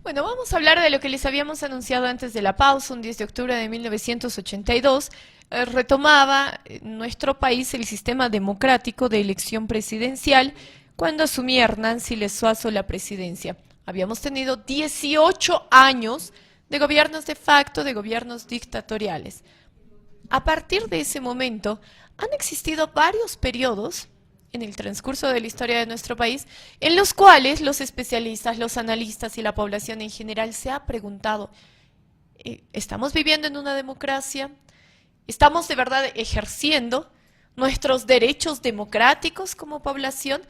Bueno, vamos a hablar de lo que les habíamos anunciado antes de la pausa, un 10 de octubre de 1982. Retomaba nuestro país el sistema democrático de elección presidencial cuando asumía Hernán Siles Suazo la presidencia. Habíamos tenido 18 años de gobiernos de facto, de gobiernos dictatoriales. A partir de ese momento han existido varios periodos en el transcurso de la historia de nuestro país, en los cuales los especialistas, los analistas y la población en general se ha preguntado, ¿estamos viviendo en una democracia? ¿Estamos de verdad ejerciendo nuestros derechos democráticos como población?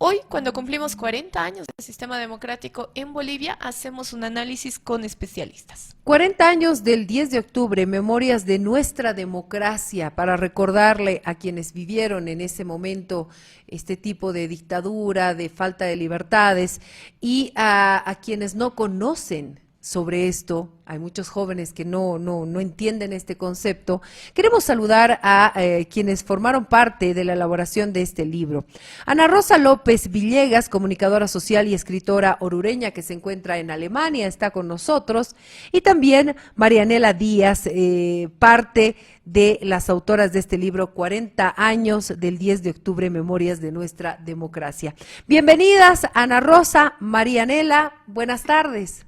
Hoy, cuando cumplimos 40 años del sistema democrático en Bolivia, hacemos un análisis con especialistas. 40 años del 10 de octubre, memorias de nuestra democracia, para recordarle a quienes vivieron en ese momento este tipo de dictadura, de falta de libertades, y a quienes no conocen sobre esto. Hay muchos jóvenes que no entienden este concepto. Queremos saludar a quienes formaron parte de la elaboración de este libro. Ana Rosa López Villegas, comunicadora social y escritora orureña que se encuentra en Alemania, está con nosotros. Y también Marianela Díaz, parte de las autoras de este libro, 40 años del 10 de octubre, memorias de nuestra democracia. Bienvenidas, Ana Rosa, Marianela, buenas tardes.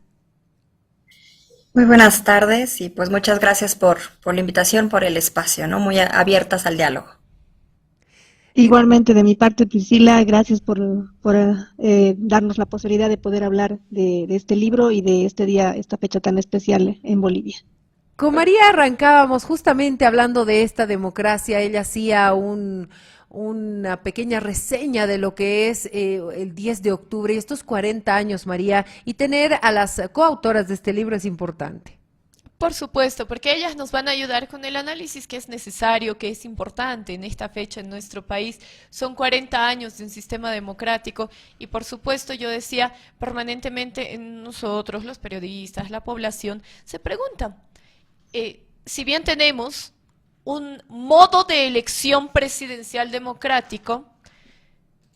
Muy buenas tardes y pues muchas gracias por la invitación, por el espacio, ¿no? Muy abiertas al diálogo. Igualmente de mi parte, Priscila, gracias por darnos la posibilidad de poder hablar de este libro y de este día, esta fecha tan especial en Bolivia. Con María arrancábamos justamente hablando de esta democracia. Ella hacía una pequeña reseña de lo que es el 10 de octubre y estos 40 años, María, y tener a las coautoras de este libro es importante. Por supuesto, porque ellas nos van a ayudar con el análisis que es necesario, que es importante en esta fecha en nuestro país. Son 40 años de un sistema democrático y por supuesto yo decía permanentemente en nosotros, los periodistas, la población, se pregunta, si bien tenemos un modo de elección presidencial democrático,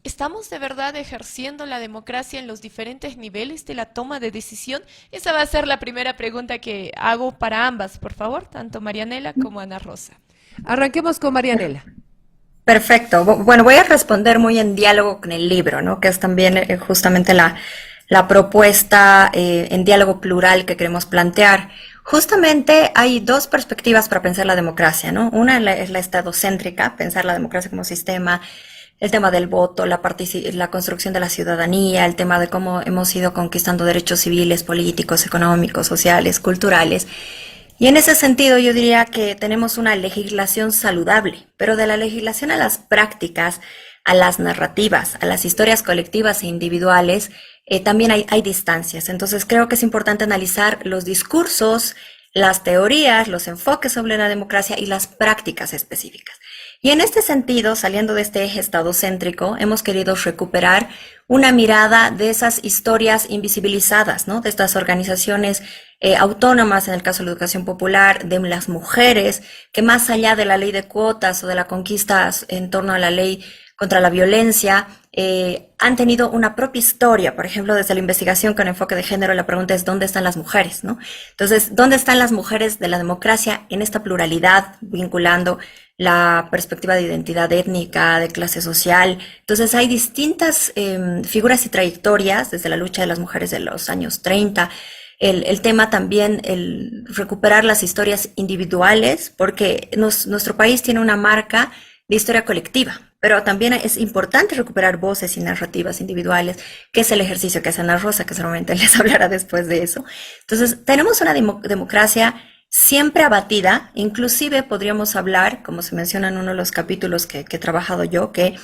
¿estamos de verdad ejerciendo la democracia en los diferentes niveles de la toma de decisión? Esa va a ser la primera pregunta que hago para ambas, por favor, tanto Marianela como Ana Rosa. Arranquemos con Marianela. Perfecto. Bueno, voy a responder muy en diálogo con el libro, ¿no? Que es también justamente la propuesta en diálogo plural que queremos plantear. Justamente hay dos perspectivas para pensar la democracia, ¿no? Una es la estadocéntrica, pensar la democracia como sistema, el tema del voto, la construcción de la ciudadanía, el tema de cómo hemos ido conquistando derechos civiles, políticos, económicos, sociales, culturales. Y en ese sentido yo diría que tenemos una legislación saludable, pero de la legislación a las prácticas, a las narrativas, a las historias colectivas e individuales, también hay distancias. Entonces creo que es importante analizar los discursos, las teorías, los enfoques sobre la democracia y las prácticas específicas. Y en este sentido, saliendo de este eje estadocéntrico, hemos querido recuperar una mirada de esas historias invisibilizadas, ¿no? De estas organizaciones autónomas, en el caso de la educación popular, de las mujeres, que más allá de la ley de cuotas o de la conquista en torno a la ley contra la violencia, han tenido una propia historia. Por ejemplo, desde la investigación con enfoque de género, la pregunta es ¿dónde están las mujeres, no? Entonces, ¿dónde están las mujeres de la democracia en esta pluralidad, vinculando la perspectiva de identidad étnica, de clase social? Entonces, hay distintas figuras y trayectorias desde la lucha de las mujeres de los años 30, el tema también, el recuperar las historias individuales, porque nuestro país tiene una marca de historia colectiva, pero también es importante recuperar voces y narrativas individuales, que es el ejercicio que hace Ana Rosa, que seguramente les hablará después de eso. Entonces, tenemos una democracia siempre abatida, inclusive podríamos hablar, como se menciona en uno de los capítulos que he trabajado yo, que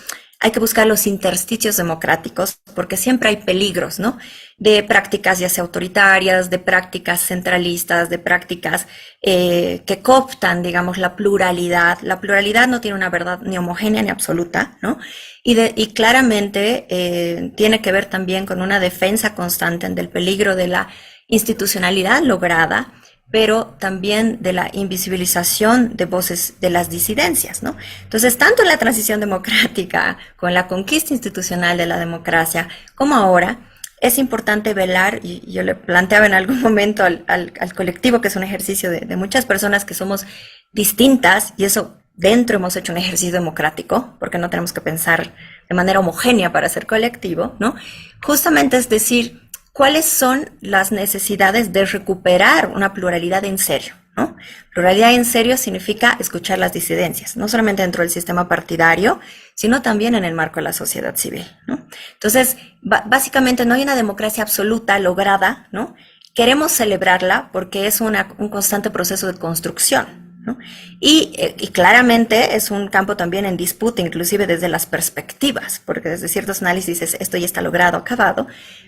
hay que buscar los intersticios democráticos, porque siempre hay peligros, ¿no? De prácticas ya sea autoritarias, de prácticas centralistas, de prácticas que cooptan, digamos, la pluralidad. La pluralidad no tiene una verdad ni homogénea ni absoluta, ¿no? Y claramente tiene que ver también con una defensa constante del peligro de la institucionalidad lograda, pero también de la invisibilización de voces de las disidencias, ¿no? Entonces, tanto en la transición democrática, con la conquista institucional de la democracia, como ahora, es importante velar, y yo le planteaba en algún momento al colectivo, que es un ejercicio de muchas personas que somos distintas, y eso dentro hemos hecho un ejercicio democrático, porque no tenemos que pensar de manera homogénea para ser colectivo, ¿no? Justamente es decir, ¿cuáles son las necesidades de recuperar una pluralidad en serio? ¿No? Pluralidad en serio significa escuchar las disidencias, no solamente dentro del sistema partidario, sino también en el marco de la sociedad civil, ¿no? Entonces, básicamente no hay una democracia absoluta lograda, ¿no? Queremos celebrarla porque es un constante proceso de construcción, ¿no? Y claramente es un campo también en disputa, inclusive desde las perspectivas, porque desde ciertos análisis dices, esto ya está logrado, acabado,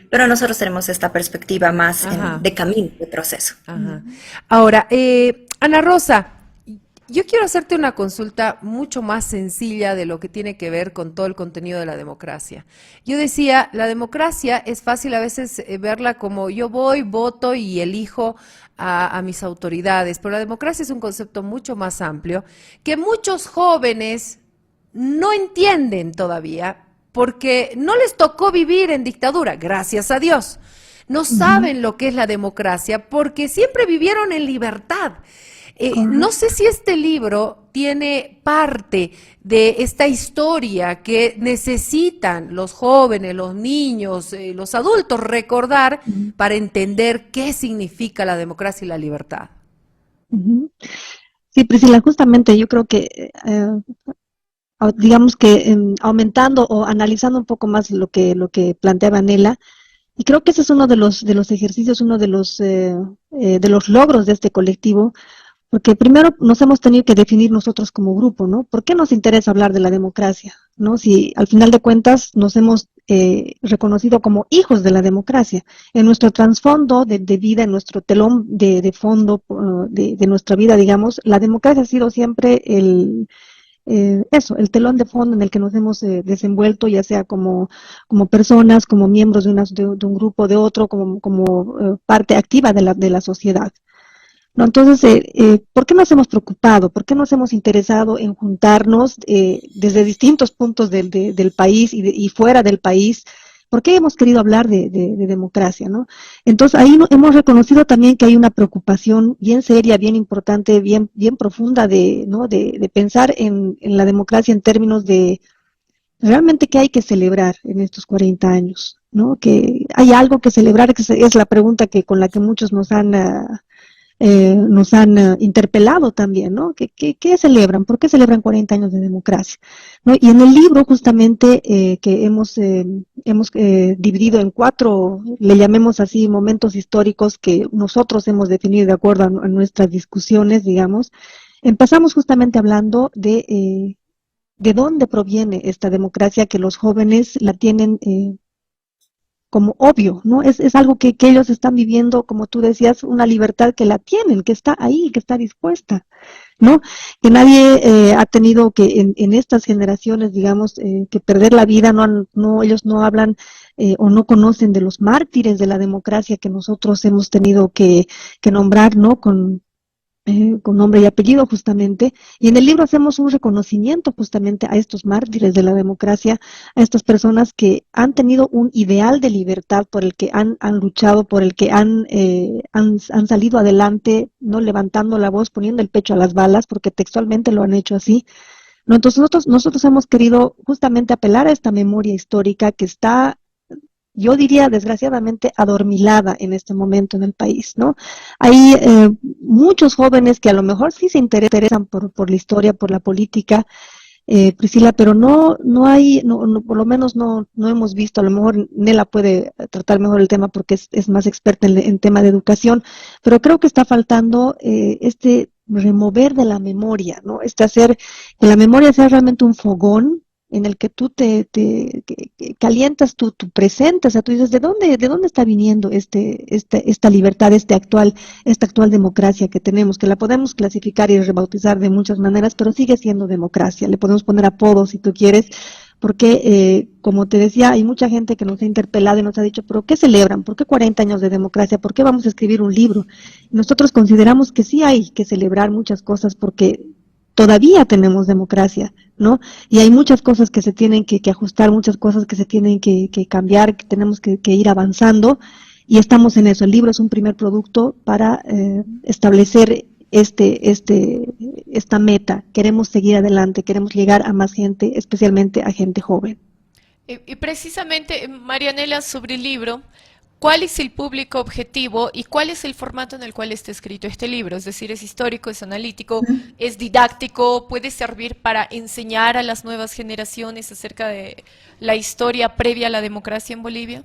pero nosotros tenemos esta perspectiva más de camino, de proceso. Ajá. Ahora, Ana Rosa, yo quiero hacerte una consulta mucho más sencilla de lo que tiene que ver con todo el contenido de la democracia. Yo decía, la democracia es fácil a veces verla como yo voy, voto y elijo a mis autoridades, pero la democracia es un concepto mucho más amplio que muchos jóvenes no entienden todavía porque no les tocó vivir en dictadura, gracias a Dios. No saben lo que es la democracia porque siempre vivieron en libertad. No sé si este libro tiene parte de esta historia que necesitan los jóvenes, los niños, los adultos recordar para entender qué significa la democracia y la libertad. Sí, Priscila, justamente yo creo que digamos que aumentando o analizando un poco más lo que planteaba Nela, y creo que ese es uno de los ejercicios, uno de los logros de este colectivo, porque primero nos hemos tenido que definir nosotros como grupo, ¿no? ¿Por qué nos interesa hablar de la democracia? ¿No? Si al final de cuentas nos hemos reconocido como hijos de la democracia. En nuestro trasfondo de vida, en nuestro telón de fondo de nuestra vida, digamos, la democracia ha sido siempre el telón de fondo en el que nos hemos desenvuelto, ya sea como personas, como miembros de un grupo, de otro, como parte activa de la sociedad. ¿No? Entonces, ¿por qué nos hemos preocupado? ¿Por qué nos hemos interesado en juntarnos desde distintos puntos del país y fuera del país? ¿Por qué hemos querido hablar de democracia, ¿no? Entonces, ahí hemos reconocido también que hay una preocupación bien seria, bien importante, bien profunda de pensar en la democracia en términos de realmente qué hay que celebrar en estos 40 años, ¿no? Que hay algo que celebrar, que es la pregunta con la que muchos nos han interpelado también, ¿no? ¿Qué celebran? ¿Por qué celebran 40 años de democracia? ¿No? Y en el libro justamente que hemos dividido en 4, le llamemos así, momentos históricos que nosotros hemos definido de acuerdo a nuestras discusiones, digamos, empezamos justamente hablando de dónde proviene esta democracia que los jóvenes la tienen como obvio, ¿no? Es algo que ellos están viviendo, como tú decías, una libertad que la tienen, que está ahí, que está dispuesta, ¿no? Que nadie ha tenido que en estas generaciones, digamos, que perder la vida, ellos no hablan o no conocen de los mártires de la democracia que nosotros hemos tenido que nombrar, ¿no? Con nombre y apellido justamente, y en el libro hacemos un reconocimiento justamente a estos mártires de la democracia, a estas personas que han tenido un ideal de libertad por el que han luchado, por el que han salido adelante, no levantando la voz, poniendo el pecho a las balas, porque textualmente lo han hecho así, ¿no? Entonces nosotros hemos querido justamente apelar a esta memoria histórica que está, yo diría, desgraciadamente, adormilada en este momento en el país, ¿no? Hay muchos jóvenes que a lo mejor sí se interesan por la historia, por la política, Priscila, pero no hay, por lo menos no hemos visto, a lo mejor Nela puede tratar mejor el tema porque es más experta en tema de educación, pero creo que está faltando remover de la memoria, ¿no? Hacer que la memoria sea realmente un fogón en el que tú que calientas tu presente, o sea, tú dices, ¿de dónde está viniendo esta libertad, esta actual democracia que tenemos, que la podemos clasificar y rebautizar de muchas maneras, pero sigue siendo democracia, le podemos poner apodos si tú quieres, porque, como te decía, hay mucha gente que nos ha interpelado y nos ha dicho, ¿pero qué celebran? ¿Por qué 40 años de democracia? ¿Por qué vamos a escribir un libro? Nosotros consideramos que sí hay que celebrar muchas cosas porque todavía tenemos democracia, ¿no? Y hay muchas cosas que se tienen que ajustar, muchas cosas que se tienen que cambiar, que tenemos que ir avanzando, y estamos en eso. El libro es un primer producto para establecer esta meta. Queremos seguir adelante, queremos llegar a más gente, especialmente a gente joven. Y precisamente, Marianela, sobre el libro, ¿cuál es el público objetivo y cuál es el formato en el cual está escrito este libro? Es decir, ¿es histórico, es analítico, es didáctico, puede servir para enseñar a las nuevas generaciones acerca de la historia previa a la democracia en Bolivia?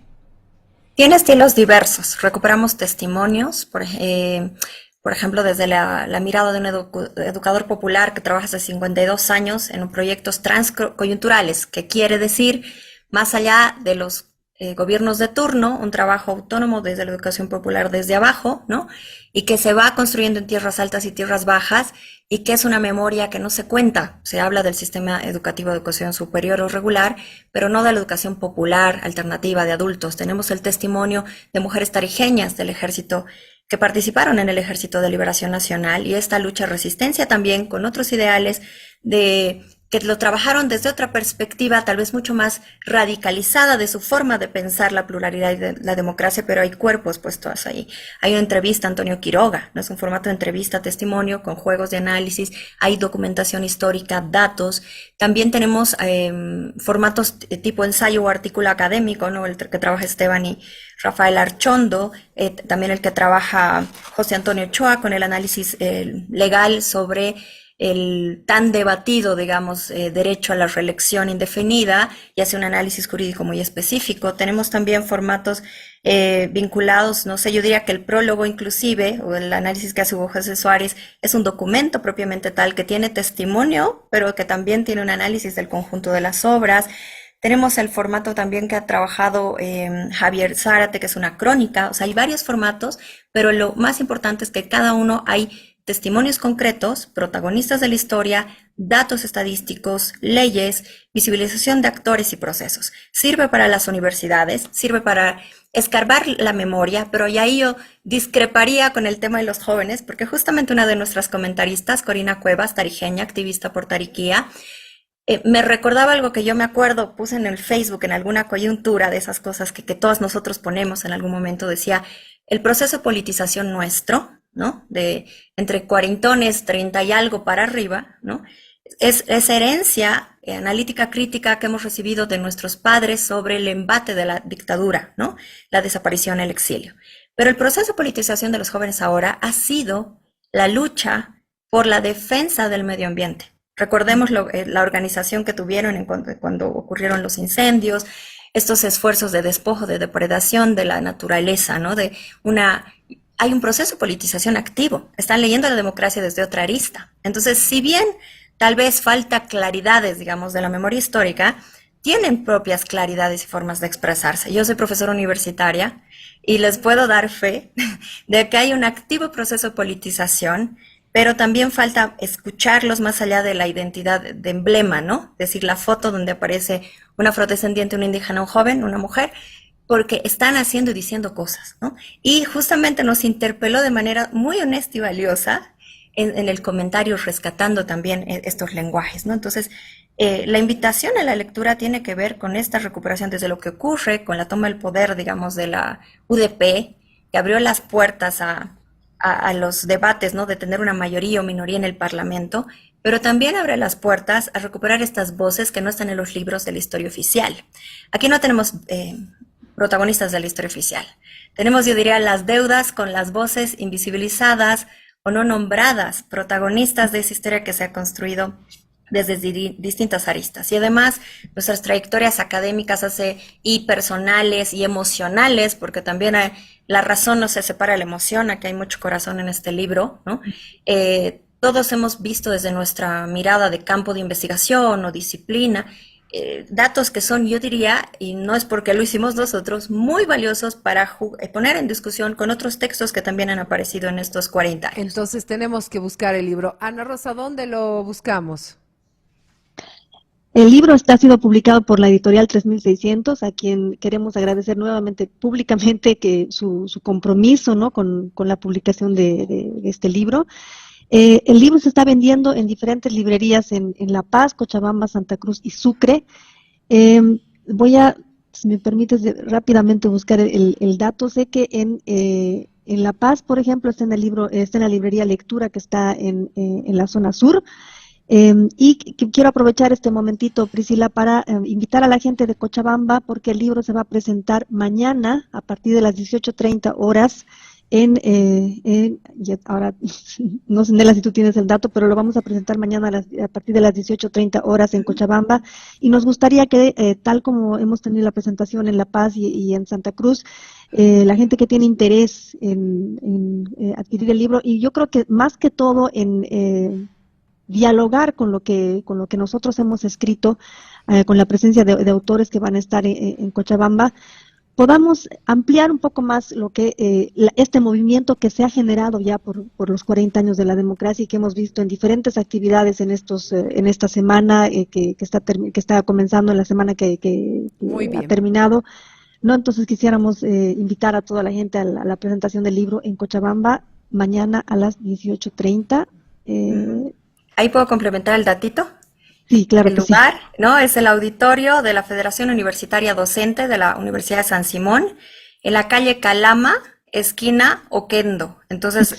Tiene estilos diversos. Recuperamos testimonios, por ejemplo, desde la mirada de un educador popular que trabaja hace 52 años en proyectos transcoyunturales, que quiere decir, más allá de los gobiernos de turno, un trabajo autónomo desde la educación popular desde abajo, ¿no? Y que se va construyendo en tierras altas y tierras bajas, y que es una memoria que no se cuenta. Se habla del sistema educativo de educación superior o regular, pero no de la educación popular, alternativa de adultos. Tenemos el testimonio de mujeres tarijeñas del ejército que participaron en el Ejército de Liberación Nacional, y esta lucha-resistencia también con otros ideales que lo trabajaron desde otra perspectiva, tal vez mucho más radicalizada de su forma de pensar la pluralidad y de la democracia, pero hay cuerpos puestos ahí. Hay una entrevista a Antonio Quiroga, ¿no? Es un formato de entrevista, testimonio, con juegos de análisis, hay documentación histórica, datos. También tenemos formatos tipo ensayo o artículo académico, ¿no? El que trabaja Esteban y Rafael Archondo, también el que trabaja José Antonio Ochoa con el análisis legal sobre el tan debatido, digamos, derecho a la reelección indefinida, y hace un análisis jurídico muy específico. Tenemos también formatos vinculados, no sé, yo diría que el prólogo inclusive, o el análisis que hace Hugo José Suárez, es un documento propiamente tal, que tiene testimonio, pero que también tiene un análisis del conjunto de las obras. Tenemos el formato también que ha trabajado Javier Zárate, que es una crónica. O sea, hay varios formatos, pero lo más importante es que cada uno hay testimonios concretos, protagonistas de la historia, datos estadísticos, leyes, visibilización de actores y procesos. Sirve para las universidades, sirve para escarbar la memoria, pero ya ahí yo discreparía con el tema de los jóvenes, porque justamente una de nuestras comentaristas, Corina Cuevas, tarijeña, activista por Tariquía, me recordaba algo que yo me acuerdo, puse en el Facebook en alguna coyuntura de esas cosas que todos nosotros ponemos en algún momento, decía, el proceso de politización nuestro, ¿no? De entre cuarentones, 30 y algo para arriba, ¿no? Es herencia analítica crítica que hemos recibido de nuestros padres sobre el embate de la dictadura, ¿no? La desaparición, el exilio. Pero el proceso de politización de los jóvenes ahora ha sido la lucha por la defensa del medio ambiente. Recordemos la organización que tuvieron cuando ocurrieron los incendios, estos esfuerzos de despojo, de depredación de la naturaleza, ¿no? Hay un proceso de politización activo. Están leyendo la democracia desde otra arista. Entonces, si bien tal vez falta claridades, digamos, de la memoria histórica, tienen propias claridades y formas de expresarse. Yo soy profesora universitaria y les puedo dar fe de que hay un activo proceso de politización, pero también falta escucharlos más allá de la identidad de emblema, ¿no? Es decir, la foto donde aparece un afrodescendiente, un indígena, un joven, una mujer, porque están haciendo y diciendo cosas, ¿no? Y justamente nos interpeló de manera muy honesta y valiosa en el comentario, rescatando también estos lenguajes, ¿no? Entonces, la invitación a la lectura tiene que ver con esta recuperación desde lo que ocurre con la toma del poder, digamos, de la UDP, que abrió las puertas a los debates, ¿no? De tener una mayoría o minoría en el Parlamento, pero también abre las puertas a recuperar estas voces que no están en los libros de la historia oficial. Aquí no tenemos protagonistas de la historia oficial. Tenemos, yo diría, las deudas con las voces invisibilizadas o no nombradas, protagonistas de esa historia que se ha construido desde distintas aristas. Y además, nuestras trayectorias académicas y personales y emocionales, porque también la razón no se separa de la emoción, aquí hay mucho corazón en este libro, ¿no? Todos hemos visto desde nuestra mirada de campo de investigación o disciplina, datos que son, yo diría, y no es porque lo hicimos nosotros, muy valiosos para poner en discusión con otros textos que también han aparecido en estos 40 años. Entonces tenemos que buscar el libro. Ana Rosa, ¿dónde lo buscamos? El libro ha sido publicado por la editorial 3600, a quien queremos agradecer nuevamente públicamente que su compromiso, ¿no? con la publicación de este libro. El libro se está vendiendo en diferentes librerías en La Paz, Cochabamba, Santa Cruz y Sucre. Voy a, si me permites, rápidamente buscar el dato. Sé que en La Paz, por ejemplo, está en el libro, está en la librería Lectura, que está en la zona sur. Quiero aprovechar este momentito, Priscila, para invitar a la gente de Cochabamba, porque el libro se va a presentar mañana a partir de las 18:30 horas ahora no sé, Nela, si tú tienes el dato, pero lo vamos a presentar mañana a partir de las 18:30 horas en Cochabamba, y nos gustaría que, tal como hemos tenido la presentación en La Paz y en Santa Cruz, la gente que tiene interés en adquirir el libro, y yo creo que más que todo en dialogar con lo que nosotros hemos escrito, con la presencia de autores que van a estar en Cochabamba, podamos ampliar un poco más lo que este movimiento que se ha generado ya por los 40 años de la democracia, y que hemos visto en diferentes actividades en esta semana que está comenzando, en la semana que ha terminado, ¿no? Entonces quisiéramos invitar a toda la gente a la presentación del libro en Cochabamba mañana a las 18:30. Ahí puedo complementar el datito. Sí, claro El que sí. lugar, ¿no? Es el auditorio de la Federación Universitaria Docente de la Universidad de San Simón, en la calle Calama, esquina Oquendo. Entonces,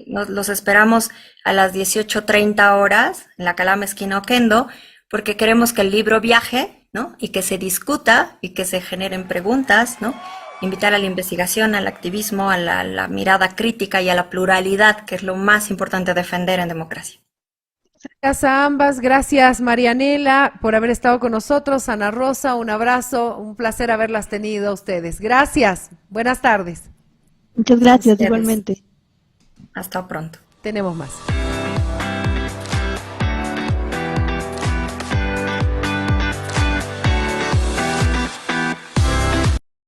los esperamos a las 18:30 horas en la Calama, esquina Oquendo, porque queremos que el libro viaje, ¿no? Y que se discuta y que se generen preguntas, ¿no? Invitar a la investigación, al activismo, a la mirada crítica y a la pluralidad, que es lo más importante defender en democracia. Gracias a ambas, gracias Marianela por haber estado con nosotros, Ana Rosa, un abrazo, un placer haberlas tenido a ustedes. Gracias, buenas tardes. Muchas gracias, igualmente. Hasta pronto. Tenemos más.